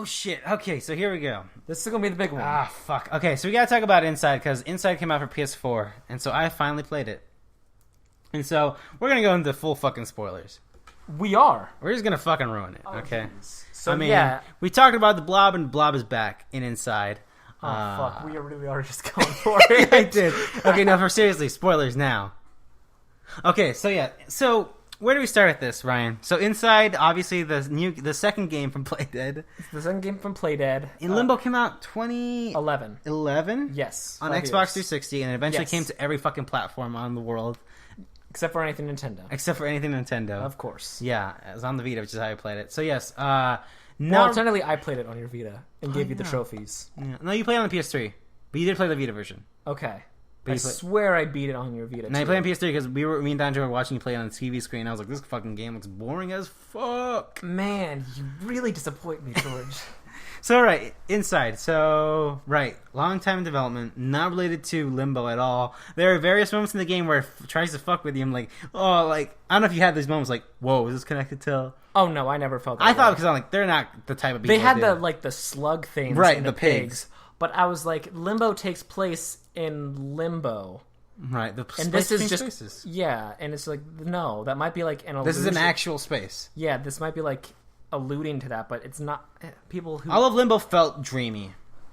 Oh shit. Okay, so here we go. This is gonna be the big one. Ah, fuck. Okay, so we gotta talk about Inside, because Inside came out for PS4, and so I finally played it. And so, we're gonna go into full fucking spoilers. We are. We're just gonna fucking ruin it, okay? Geez. So, I mean, we talked about the Blob, and the Blob is back in Inside. Oh, fuck. We really are just going for it. I did. Okay, no, for seriously, spoilers now. Okay, so yeah. So, where do we start with this, Ryan? So, Inside, obviously, the second game from Playdead. It's the second game from Playdead. And Limbo came out 2011? 11? Yes. On Xbox 360, and it eventually came to every fucking platform on the world. Except for anything Nintendo. Of course. Yeah, it was on the Vita, which is how I played it. So, yes. Well, technically, I played it on your Vita and gave you the trophies. Yeah. No, you played on the PS3. But you did play the Vita version. Okay. I swear I beat it on your Vita, and I played on PS3 because me and Donjo were watching you play on the TV screen, and I was like, this fucking game looks boring as fuck. Man, you really disappoint me, George. So, right, Inside. So, right, long time in development, not related to Limbo at all. There are various moments in the game where it tries to fuck with you. I'm like, oh, like, I don't know if you had these moments like, whoa, is this connected to... Oh, no, I never felt that I thought, because I'm like, they're not the type of people they had the slug things. Right, and the pigs. But I was like, Limbo takes place in Limbo. Right, and this is just spaces. Yeah, and it's like, no, that might be like an illusion. This is an actual space. Yeah, this might be like alluding to that, but it's not. People who all of Limbo felt dreamy.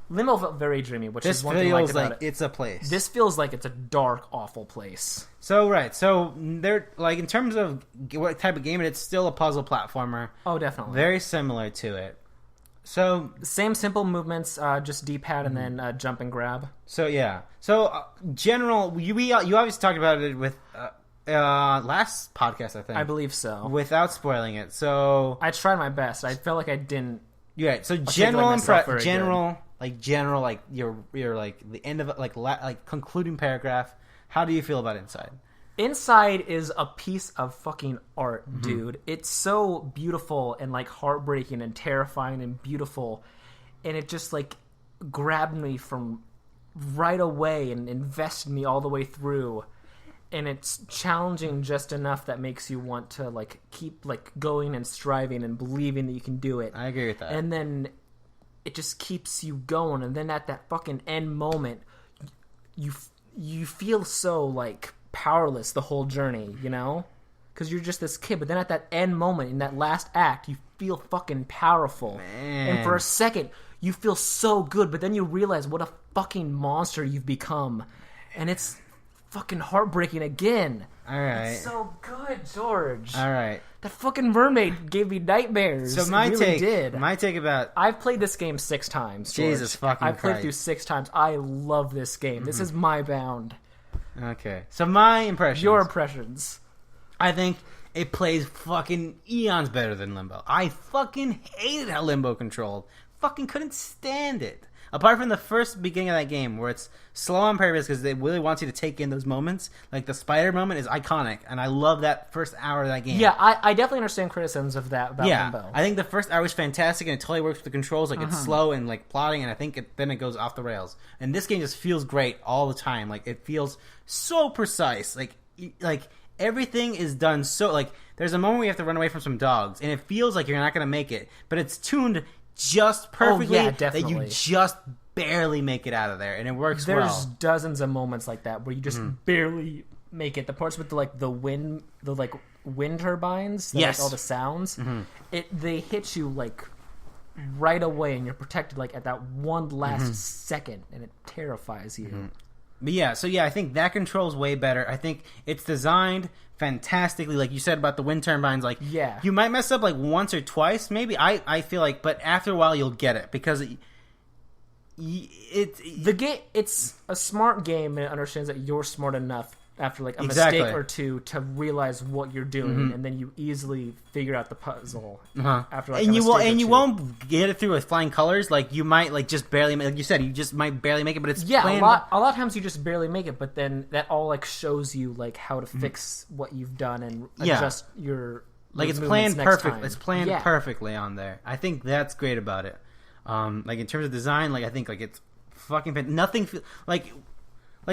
Limbo felt very dreamy, which this is one thing I liked about like it. It's a place. This feels like it's a dark, awful place. So right, so they're like in terms of what type of game, it's still a puzzle platformer. Oh, definitely, very similar to it. So same simple movements, just D-pad and then jump and grab. So yeah, so general, you obviously talked about it with last podcast, I think. I believe so. Without spoiling it, so I tried my best. I felt like I didn't. Yeah, so general like your like the end of it, like concluding paragraph. How do you feel about Inside? Inside is a piece of fucking art, dude. It's so beautiful and like heartbreaking and terrifying and beautiful, and it just like grabbed me from right away and invested me all the way through. And it's challenging just enough that makes you want to like keep like going and striving and believing that you can do it. I agree with that. And then it just keeps you going. And then at that fucking end moment, you feel so like powerless the whole journey, you know? Because you're just this kid. But then at that end moment, in that last act, you feel fucking powerful. Man. And for a second, you feel so good. But then you realize what a fucking monster you've become. And it's fucking heartbreaking again. All right. It's so good, George. All right. That fucking mermaid gave me nightmares. So my take about... I've played this game 6 times, George. Jesus fucking I've played Christ. through 6 times. I love this game. This is my bound. Okay. So my impressions. Your impressions. I think it plays fucking eons better than Limbo. I fucking hated how Limbo controlled. Fucking couldn't stand it. Apart from the first beginning of that game, where it's slow on purpose because they really want you to take in those moments. Like, the spider moment is iconic, and I love that first hour of that game. Yeah, I definitely understand criticisms of that about Limbo. I think the first hour is fantastic, and it totally works with the controls. Like, it's slow and, like, plotting, and I think then it goes off the rails. And this game just feels great all the time. Like, it feels so precise. Like everything is done so... Like, there's a moment where you have to run away from some dogs, and it feels like you're not going to make it, but it's tuned just perfectly that you just barely make it out of there, and it works well. There's dozens of moments like that where you just barely make it. The parts with the wind turbines, yes, like all the sounds, they hit you like right away, and you're protected like at that one last second, and it terrifies you. But yeah, I think that control's way better. I think it's designed fantastically, like you said about the wind turbines. Like, you might mess up like once or twice, maybe. I feel like, but after a while you'll get it because it's a smart game, and it understands that you're smart enough after like a mistake or two to realize what you're doing, and then you easily figure out the puzzle after like you won't get it through with flying colors. Like, you might like just barely, like you said, you just might barely make it. But it's a lot of times you just barely make it, but then that all like shows you like how to fix what you've done and adjust your like it's planned perfect. It's planned perfectly on there. I think that's great about it. Like in terms of design, like I think like it's fucking nothing like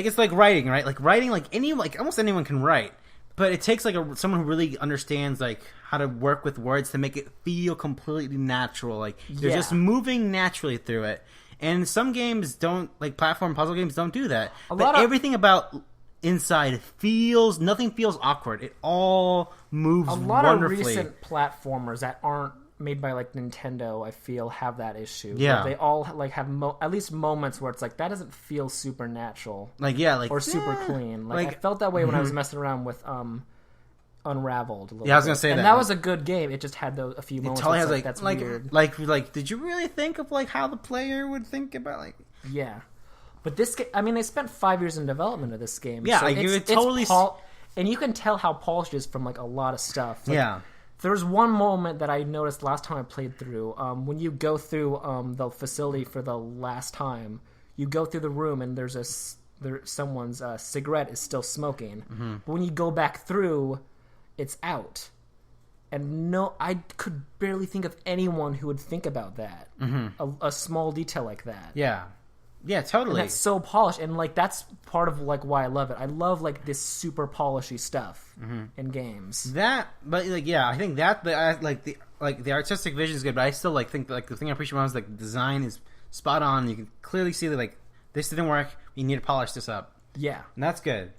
it's like writing, right? Like writing, like almost anyone can write. but it takes like someone who really understands like how to work with words to make it feel completely natural. Like you're just moving naturally through it. And some games don't, like platform puzzle games don't do that. Everything about Inside nothing feels awkward. It all moves wonderfully. A lot of recent platformers that aren't made by like Nintendo, I feel, have that issue. Yeah. Like, they all like have at least moments where it's like that doesn't feel supernatural. Or super clean. Like I felt that way when I was messing around with Unraveled. I was gonna say and that was a good game. It just had a few moments. It totally has that's weird. Like, did you really think of like how the player would think about like? Yeah. But this game, I mean, they spent 5 years in development of this game. Yeah, so and you can tell how polished it is from like a lot of stuff. Like, yeah. There's one moment that I noticed last time I played through. When you go through the facility for the last time, you go through the room and someone's cigarette is still smoking. Mm-hmm. But when you go back through, it's out. And I could barely think of anyone who would think about that. Mm-hmm. A small detail like that. Yeah. Yeah, totally. And that's so polished, and like that's part of like why I love it. I love like this super polishy stuff in games. I think that the artistic vision is good, but I still like think like the thing I appreciate most is like the design is spot on. You can clearly see that like this didn't work. You need to polish this up. Yeah, and that's good.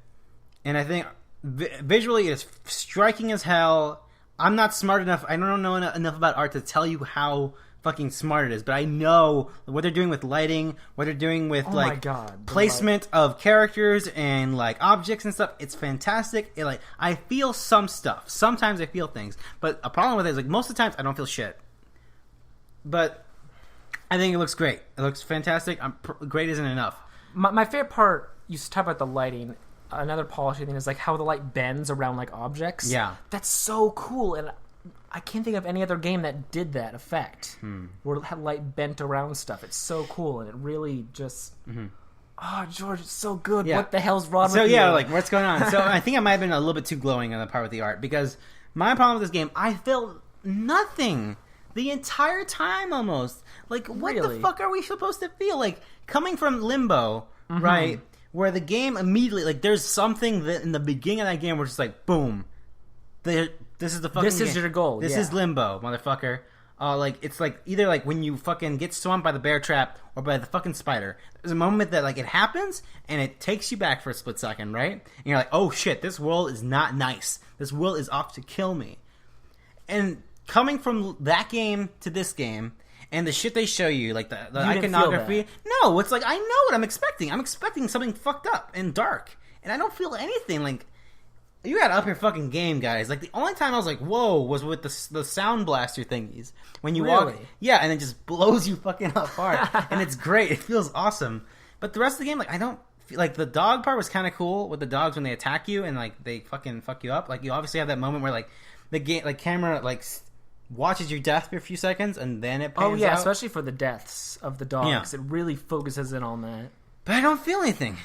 And I think visually it's striking as hell. I'm not smart enough. I don't know enough about art to tell you how fucking smart it is, but I know what they're doing with lighting, what they're doing with placement of characters and like objects and stuff. It's fantastic. I feel some stuff. Sometimes I feel things, but a problem with it is like most of the times I don't feel shit. But I think it looks great. It looks fantastic. Great isn't enough. My favorite part, you talk about the lighting. Another polishing thing is like how the light bends around like objects. Yeah, that's so cool. And I can't think of any other game that did that effect, where light bent around stuff. It's so cool, and it really just... Oh, George, it's so good. Yeah. What the hell's wrong with you? So, yeah, like, what's going on? So, I think I might have been a little bit too glowing on the part with the art, because my problem with this game, I felt nothing the entire time, almost. Like, what the fuck are we supposed to feel? Like, coming from Limbo, right, where the game immediately... Like, there's something that in the beginning of that game where it's just like, boom, this is the fucking This is game. Your goal. This is Limbo, motherfucker. Like it's like either like when you fucking get swamped by the bear trap or by the fucking spider. There's a moment that like it happens and it takes you back for a split second, right? And you're like, oh shit, this world is not nice. This world is off to kill me. And coming from that game to this game and the shit they show you, like the iconography. No, it's like I know what I'm expecting. I'm expecting something fucked up and dark, and I don't feel anything like. You gotta up your fucking game, guys. Like, the only time I was like, whoa, was with the sound blaster thingies. When you walk... Yeah, and it just blows you fucking apart. And it's great. It feels awesome. But the rest of the game, like, I don't... Like, the dog part was kind of cool with the dogs when they attack you and, like, they fucking fuck you up. Like, you obviously have that moment where, like, the game... Like, camera, like, watches your death for a few seconds and then it pans out. Especially for the deaths of the dogs. Yeah. It really focuses in on that. But I don't feel anything.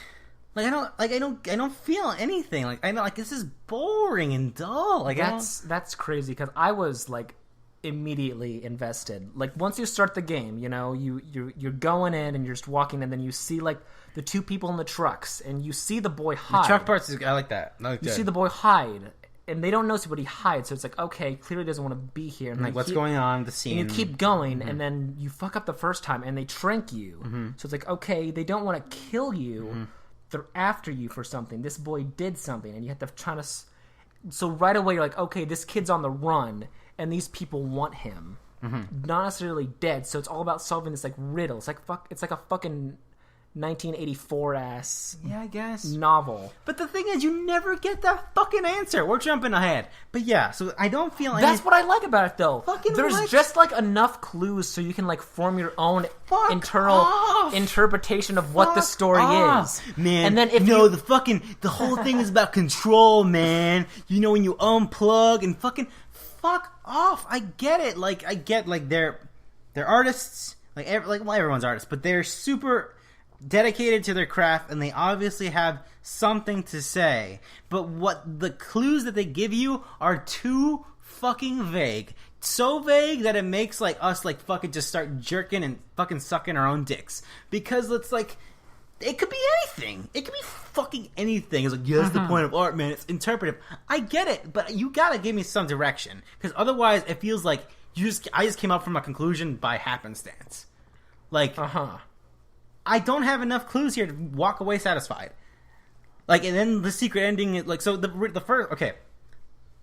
I don't feel anything. Like, I'm like, this is boring and dull. Like, that's crazy because I was like immediately invested. Like, once you start the game, you know, you're going in and you're just walking, and then you see like the two people in the trucks, and you see the boy hide. The truck parts, I like that. You see the boy hide, and they don't notice what he hides. So it's like, okay, clearly doesn't want to be here. And like, what's going on? The scene. And you keep going, and then you fuck up the first time, and they trank you. So it's like, okay, they don't want to kill you. They're after you for something. This boy did something, and you have to try to... So right away, you're like, okay, this kid's on the run, and these people want him. Not necessarily dead, so it's all about solving this, like, riddle. It's like a fucking 1984-ass I guess novel. But the thing is, you never get that fucking answer. We're jumping ahead. But yeah, so I don't feel... That's what I like about it, though. There's just, like, enough clues so you can, like, form your own internal interpretation of what the story is. Man, and then the whole thing is about control, man. You know, when you unplug and fucking... Fuck off. I get it. Like, they're artists. Everyone's artists, but they're super... dedicated to their craft, and they obviously have something to say. But what the clues that they give you are too fucking vague. So vague that it makes like us like fucking just start jerking and fucking sucking our own dicks. Because it's like It could be anything. It could be fucking anything. It's like, yeah, that's the point of art, man. It's interpretive. I get it, but you gotta give me some direction. Because otherwise, it feels like I just came up from a conclusion by happenstance. Like, I don't have enough clues here to walk away satisfied. Like, and then the secret ending, like, so the first, okay,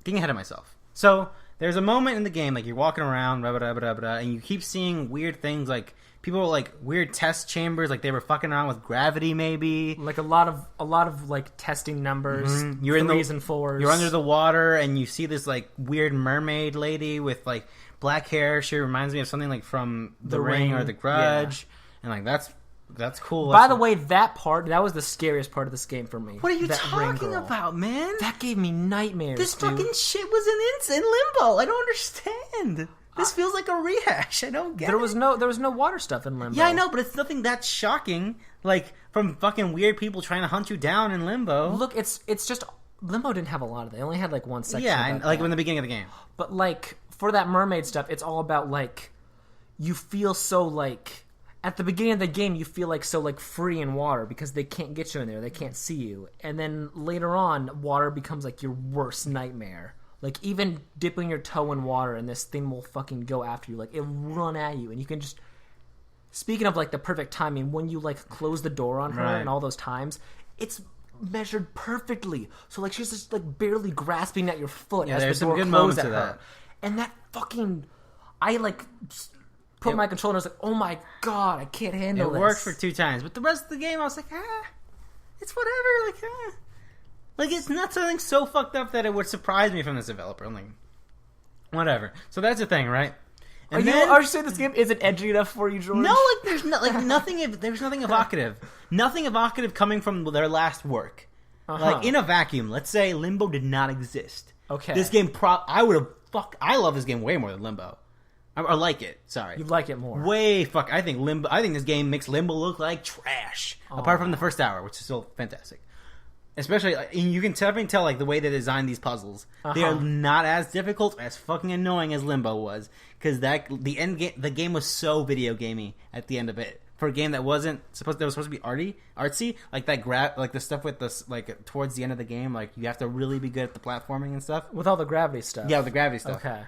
getting ahead of myself. So, there's a moment in the game, like, you're walking around, and you keep seeing weird things, like, people like weird test chambers, like they were fucking around with gravity, maybe. Like a lot of like testing numbers. You're in threes and fours. You're under the water, and you see this like weird mermaid lady with like black hair. She reminds me of something like from The Ring or The Grudge, and like that's cool. By the way, that was the scariest part of this game for me. What are you talking about, man? That gave me nightmares. This fucking shit was in limbo. I don't understand. This feels like a rehash. I don't get it. There was no water stuff in Limbo. Yeah, I know, but it's nothing that shocking. Like, from fucking weird people trying to hunt you down in Limbo. Look, it's just... Limbo didn't have a lot of it. They only had, like, one section. Yeah, and, like, in the beginning of the game. But, like, for that mermaid stuff, it's all about, like... You feel so, like... At the beginning of the game, you feel, like, so, like, free in water because they can't get you in there. They can't see you. And then later on, water becomes, like, your worst nightmare. Like, even dipping your toe in water and this thing will fucking go after you. Like, it'll run at you. And you can just... Speaking of, like, the perfect timing, when you, like, close the door on her and all those times, it's measured perfectly. So, like, she's just, like, barely grasping at your foot as the door closes at her. That. And that fucking... I, like, put my controller and I was like, oh my god, I can't handle this. It worked for 2 times. But the rest of the game, I was like, it's whatever. Like, Like, it's not something so fucked up that it would surprise me from this developer. I'm like, whatever. So that's the thing, right? And are you saying this game isn't edgy enough for you, George? No, like, there's nothing. There's nothing evocative. Nothing evocative coming from their last work. Like, in a vacuum, let's say Limbo did not exist. Okay. This game, I love this game way more than Limbo. I like it. Sorry. You like it more. I think this game makes Limbo look like trash. Apart from the first hour, which is still fantastic. Especially, you can definitely tell, like, the way they designed these puzzles. They are not as difficult, as fucking annoying as Limbo was. Because the game was so video gamey at the end of it. For a game that was supposed to be artsy, like that like the stuff with this, like, towards the end of the game, like, you have to really be good at the platforming and stuff. With all the gravity stuff. Yeah, with the gravity stuff. Okay.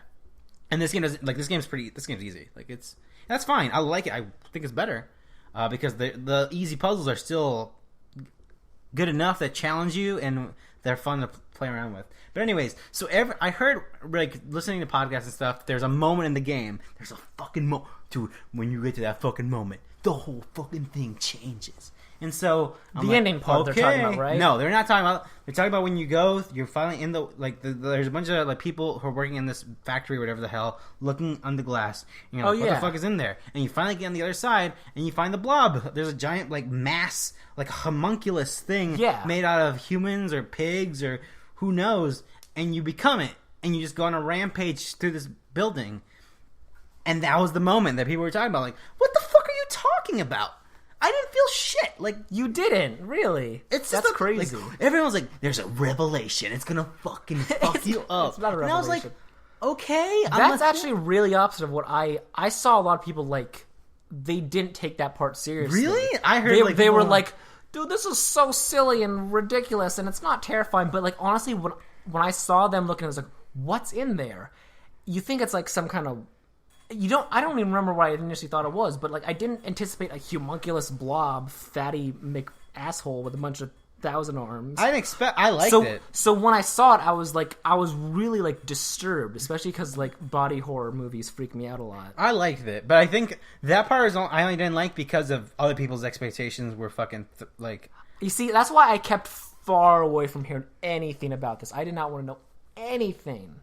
And this game's easy. Like, that's fine. I like it. I think it's better. Because the easy puzzles are still good enough that challenge you, and they're fun to play around with. But anyways, so I heard, like, listening to podcasts and stuff, there's a moment in the game. There's a fucking moment. Dude, when you get to that fucking moment, the whole fucking thing changes. And so the ending part they're talking about, right? No, they're not talking about. They're talking about when you go. You're finally in the there's a bunch of, like, people who are working in this factory or whatever the hell, looking under glass. And you're like, what the fuck is in there? And you finally get on the other side, and you find the blob. There's a giant, like, mass, like, homunculus thing made out of humans or pigs or who knows, and you become it, and you just go on a rampage through this building. And that was the moment that people were talking about. Like, what the fuck are you talking about? I didn't feel shit. Like, you didn't, really. That's crazy. Like, everyone's like, "There's a revelation. It's gonna fucking fuck you up." It's not a revelation. And I was like, "Okay." That's actually really opposite of what I saw. A lot of people, like, they didn't take that part seriously. Really? I heard they were like, "Dude, this is so silly and ridiculous, and it's not terrifying." But, like, honestly, when I saw them looking, I was like, "What's in there?" You think it's like some kind of... I don't even remember what I initially thought it was, but, like, I didn't anticipate a homunculus blob, fatty asshole with a bunch of 1,000 arms. I liked it. So when I saw it, I was really, like, disturbed, especially because, like, body horror movies freak me out a lot. I liked it, but I think that part I only didn't like because of other people's expectations were fucking like. You see, that's why I kept far away from hearing anything about this. I did not want to know anything.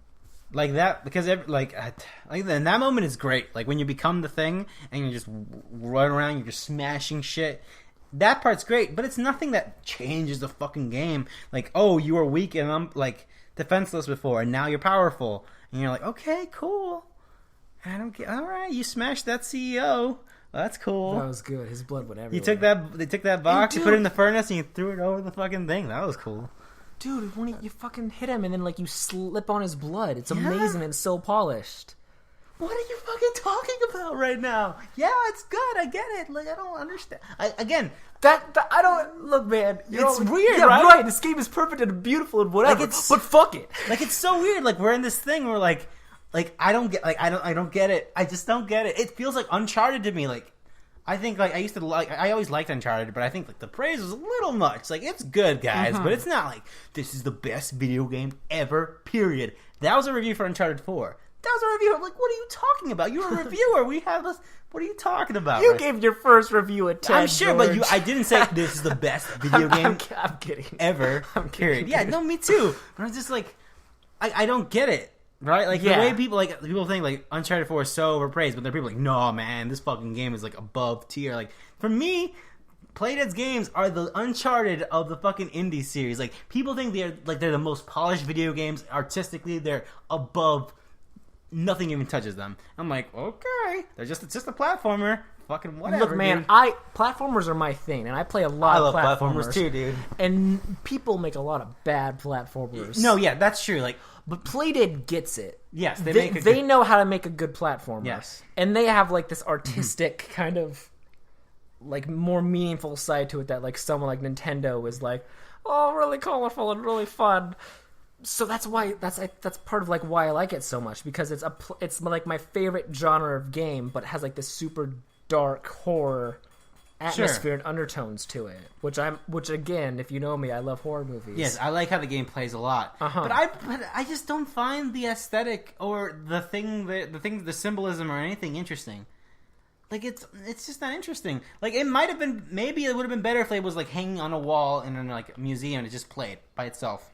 Like that, because like in that moment is great. Like when you become the thing and you just run around, you're just smashing shit. That part's great, but it's nothing that changes the fucking game. Like, oh, you were weak and I'm, like, defenseless before, and now you're powerful, and you're like, okay, cool. I don't get. All right, you smashed that CEO. Well, that's cool. That was good. His blood went everywhere. They took that box, you put it in the furnace, and you threw it over the fucking thing. That was cool. Dude, when you fucking hit him and then, like, you slip on his blood. It's amazing and so polished. what are you fucking talking about right now? Yeah, it's good. I get it. Like, I don't understand. I don't look, man. It's weird, yeah, right? This game is perfect and beautiful and whatever. Like, but fuck it. Like, it's so weird. Like, we're in this thing where like I don't get it. I just don't get it. It feels like Uncharted to me. Like, I think like I always liked Uncharted, but I think like the praise was a little much. Like, it's good, guys, but it's not like this is the best video game ever. Period. That was a review for Uncharted 4. That was a review. I'm like, what are you talking about? You're a reviewer. We have this. What are you talking about? You gave your first review a 10. I'm sure, George. but I didn't say this is the best video game I'm kidding. ever. I'm period. kidding. Yeah, no, me too. But I'm just like, I don't get it. Right? Like, the way people think like Uncharted 4 is so overpraised, but there are people like, no, man, this fucking game is like above tier. Like, for me, Playdead's games are the Uncharted of the fucking indie series. Like, people think they're the most polished video games. Artistically, they're above. Nothing even touches them. I'm like, okay, it's just a platformer. Fucking whatever. Look, man, dude. Platformers are my thing, and I play a lot of platformers too, dude. And people make a lot of bad platformers. No, yeah, that's true. Like, but Playdead gets it. Yes, they know how to make a good platformer. Yes, and they have like this artistic kind of like more meaningful side to it that like someone like Nintendo is like, oh, really colorful and really fun. So that's why that's part of like why I like it so much, because it's like my favorite genre of game, but it has like this super dark horror atmosphere and undertones to it. Which again, if you know me, I love horror movies. Yes, I like how the game plays a lot. But I just don't find the aesthetic or the symbolism or anything interesting. Like, it's just not interesting. Like, it might have been, maybe it would have been better if it was like hanging on a wall in like a museum and it just played by itself.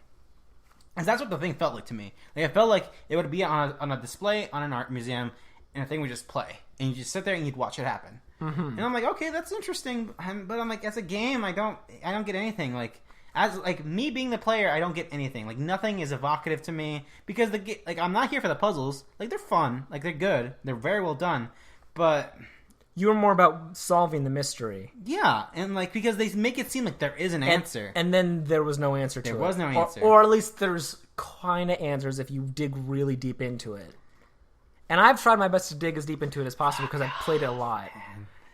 Because that's what the thing felt like to me. Like, it felt like it would be on a display on an art museum, and the thing would just play, and you just sit there and you'd watch it happen. And I'm like, okay, that's interesting, but I'm like, as a game, I don't get anything. Like, as like me being the player, I don't get anything. Like, nothing is evocative to me, because I'm not here for the puzzles. Like, they're fun, like they're good, they're very well done, but you were more about solving the mystery. Yeah, and like, because they make it seem like there is an answer. And then there was no answer to it. There was no answer. Or at least there's kind of answers if you dig really deep into it. And I've tried my best to dig as deep into it as possible because I've played it a lot.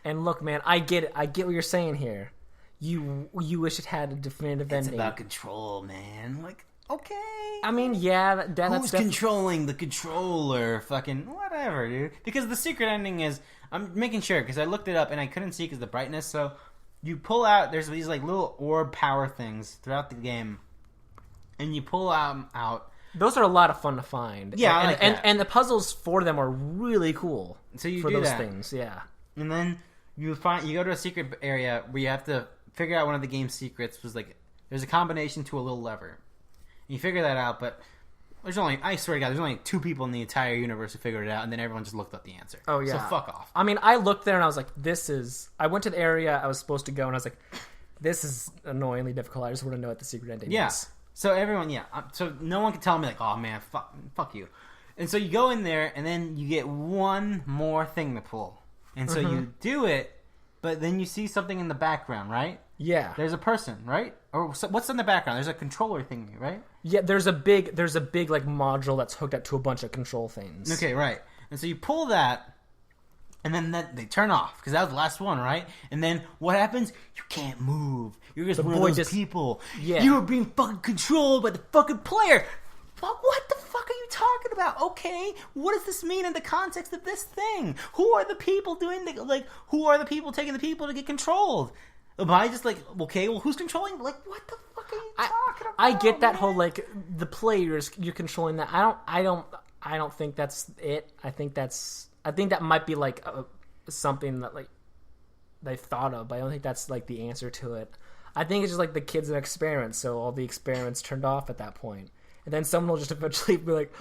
And look, man, I get it. I get what you're saying here. You wish it had a definitive ending. It's about control, man. Like, okay. I mean, yeah, that's controlling the controller? Fucking whatever, dude. Because the secret ending is, I'm making sure, because I looked it up and I couldn't see because the brightness. So you pull out, there's these like little orb power things throughout the game, and you pull out. Those are a lot of fun to find. Yeah, and the puzzles for them are really cool. So you for do those that. things, yeah. And then you go to a secret area where you have to figure out one of the game's secrets. Was like, there's a combination to a little lever. And you figure that out, but I swear to God, there's only 2 people in the entire universe who figured it out, and then everyone just looked up the answer. Oh, yeah. So fuck off. I mean, I looked there and I was like, I went to the area I was supposed to go, and I was like, this is annoyingly difficult. I just want to know what the secret ending is. So everyone, so no one can tell me like, oh man, fuck you. And so you go in there, and then you get one more thing to pull. And so you do it, but then you see something in the background, right? Yeah. There's a person, right? Or what's in the background? There's a controller thingy, right? Yeah, there's a big like module that's hooked up to a bunch of control things. Okay, right. And so you pull that, and then they turn off, because that was the last one, right? And then what happens? You can't move. You're just one of those people. Yeah. You are being fucking controlled by the fucking player. What the fuck are you talking about? Okay, what does this mean in the context of this thing? Who are the people who are the people taking the people to get controlled? Am I just like, okay, well, who's controlling? Like, what the fuck are you talking about? I get that whole like the players, you're controlling that. I don't think that's it. I think that might be like something that like they thought of, but I don't think that's like the answer to it. I think it's just like the kids in experiments, so all the experiments turned off at that point. And then someone will just eventually be like,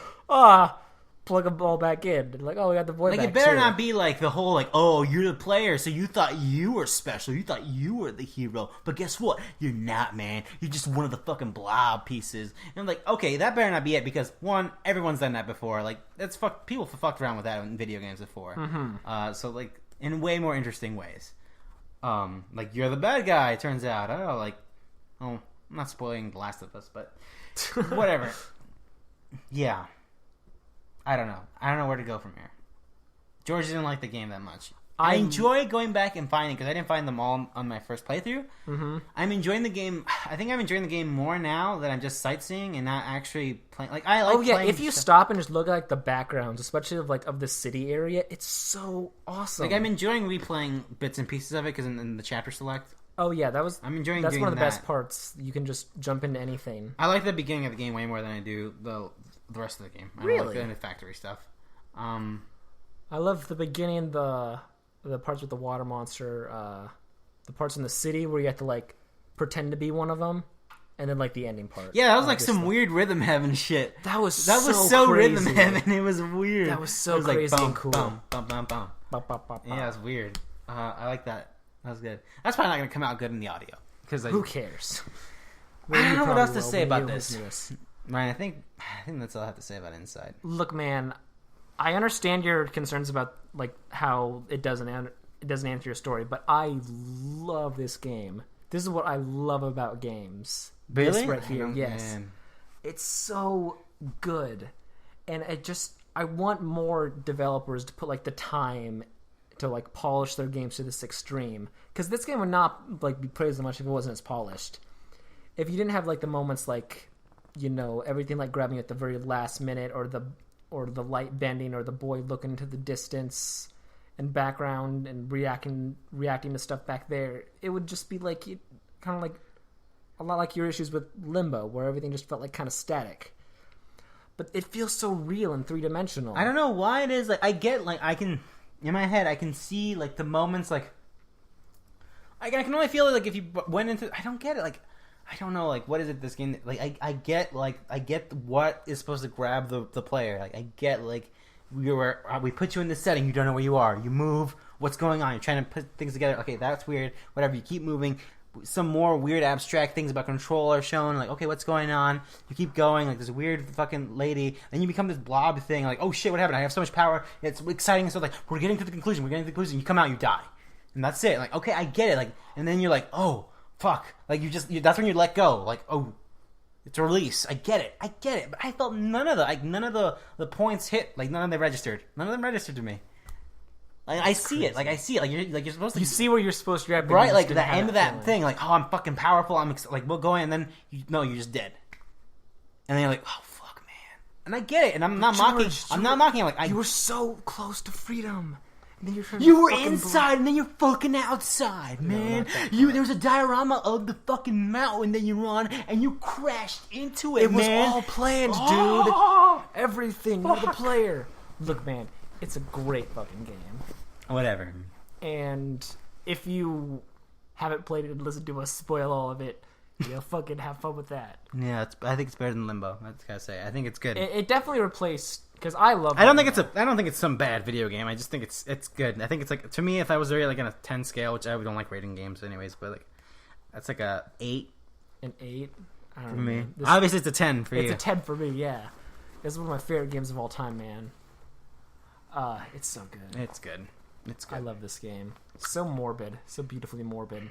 plug them all back in. And like, we got the boy back. Like, it better not be like the whole, like, oh, you're the player, so you thought you were special. You thought you were the hero. But guess what? You're not, man. You're just one of the fucking blob pieces. And I'm like, okay, that better not be it, because, one, everyone's done that before. Like, people fucked around with that in video games before. So, like, in way more interesting ways. Like, you're the bad guy, it turns out. I'm not spoiling The Last of Us, but whatever. Yeah. I don't know where to go from here. George didn't like the game that much. I enjoy going back and finding, because I didn't find them all on my first playthrough. Mm-hmm. I'm enjoying the game. I think I'm enjoying the game more now that I'm just sightseeing and not actually playing. Like I like. Playing if you stop and just look at like the backgrounds, especially of the city area, it's so awesome. Like I'm enjoying replaying bits and pieces of it because in the chapter select. Oh yeah, I'm enjoying. That's doing one of the that. best parts. You can just jump into anything. I like the beginning of the game way more than I do the rest of the game. I Really? don't like the end of factory stuff. I love the beginning, the parts with the water monster, the parts in the city where you have to like pretend to be one of them, and then like the ending part. Yeah, that was like some weird rhythm heaven shit. That was so crazy. Rhythm heaven. It was weird. That was so crazy and cool. Bum, bum, bum, bum. Yeah, it was weird. I like that. That was good. That's probably not going to come out good in the audio. Because who cares? I don't know what else to say about this. Ryan, I think that's all I have to say about Inside. Look, man, I understand your concerns about like how it doesn't answer your story, but I love this game. This is what I love about games. Really? This right here, yes. Man. It's so good, and I want more developers to put like the time to like polish their games to this extreme, because this game would not like be praised as much if it wasn't as polished. If you didn't have like the moments like, you know, everything like grabbing at the very last minute, or the light bending, or the boy looking into the distance and background and reacting to stuff back there, it would just be like kind of like a lot like your issues with Limbo, where everything just felt like kind of static. But it feels so real and three-dimensional. I don't know why it is. Like I get like I can in my head I can see like the moments like I can only feel it like if you went into. I don't get it. Like I don't know. Like what is it? This game. Like I get what is supposed to grab the player. Like I get like we put you in this setting. You don't know where you are. You move. What's going on? You're trying to put things together. Okay, that's weird. Whatever. You keep moving. Some more weird abstract things about control are shown. Like, okay, what's going on? You keep going. Like this weird fucking lady. Then you become this blob thing. Like, oh shit, what happened? I have so much power. It's exciting. So like, we're getting to the conclusion. You come out. You die. And that's it. Like, okay, I get it. Like, and then you're like, oh, fuck. Like, that's when you let go. Like, oh, it's a release. I get it. But I felt none of the points hit. Like, none of them registered. None of them registered to me. Like, I see it. Like, you're supposed to. You see where you're supposed to be. Right, like, the end of that thing. Like, oh, I'm fucking powerful. like, we'll go in, and then, you're just dead. And then you're like, oh, fuck, man. And I get it. And I'm not mocking. I'm not mocking. Like, you were so close to freedom. You were inside and then you're fucking outside, man. There was a diorama of the fucking mountain that you're on, and you crashed into it, man. It was all planned, dude. Everything. You're the player. Look, man, it's a great fucking game. Whatever. And if you haven't played it and listened to us spoil all of it, fucking have fun with that. Yeah, I think it's better than Limbo. That's gotta say. I think it's good. It definitely replaced. Because I love. I don't think it's some bad video game. I just think it's good. I think it's like, to me, if I was like on a 10 scale, which I don't like rating games anyways, but like that's like a 8. An 8 I don't for know, me. Obviously, it's a 10 for you. It's a 10 for me. Yeah, it's one of my favorite games of all time, man. It's so good. It's good. I love this game. So morbid, so beautifully morbid.